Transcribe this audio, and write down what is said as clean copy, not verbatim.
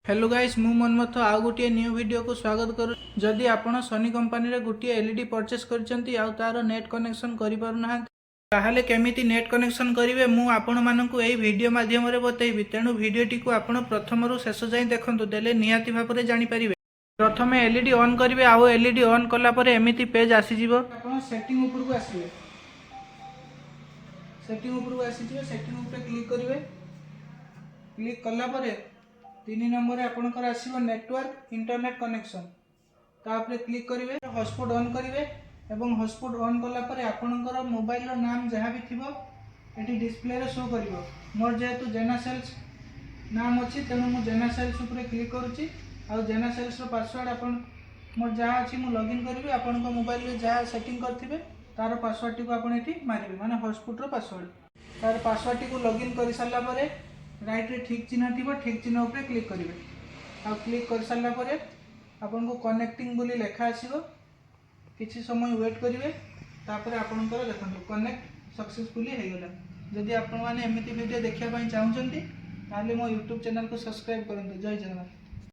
Hello guys मु मनमथ आउ गोटे न्यू वीडियो को स्वागत करू। जदि आपण सोनी कंपनी रे गोटे एलईडी परचेस करचंती आ तार नेट कनेक्शन करि पारु ना ताहाले केमिति नेट कनेक्शन करिवे मु आपण माननकु एई वीडियो माध्यम रे बतैबी। तेनु वीडियोटी को आपण प्रथम रु शेष जाय देखंतु देले निहाती भाबरे जानि परिबे। प्रथमे एलईडी ऑन करिवे आ एलईडी ऑन कला परे एमिति पेज आसी जिवो। आपण सेटिंग ऊपर को आसीबे, सेटिंग ऊपर को आसी जिवो, सेटिंग ऊपर क्लिक करिवे। क्लिक कला परे 3 नंबर आपनकर आसीबो नेटवर्क इंटरनेट कनेक्शन तापरे क्लिक करिवे। हॉटस्पॉट ऑन करिवे एवं हॉटस्पॉट ऑन कला परे आपनकर मोबाइल रो नाम जहां भी थिबो एठी डिस्प्ले रे शो करिवो। मोर जेतु जेना सेल्स नाम अछि तेनु मु जेना सेल्स ऊपर क्लिक करूची आ जेना सेल्स रो पासवर्ड आपन मोर जहां अछि मु लॉगिन करिवे। आपनकर मोबाइल रे जहां सेटिंग करथिबे तार पासवर्ड टी को आपन एठी मारिबे, माने हॉटस्पॉट रो पासवर्ड। तार पासवर्ड टी को लॉगिन करि सारला परे राइट रे ठीक चिन्ह थी ठीक चिन्ह उपर क्लिक करेंगे। आ क्लिक कर सारा पर आपन को कनेक्टिंग बोली लेखा आसीबो। किछि समय वेट करेंगे तापर आपनकर देखंतु कनेक्ट सक्सेसफुली हो गला। जदि आपण माने एमिति वीडियो देखिया पई चाहुचंती ताले मो YouTube चैनल को सब्सक्राइब करंतु। जय जगन्नाथ।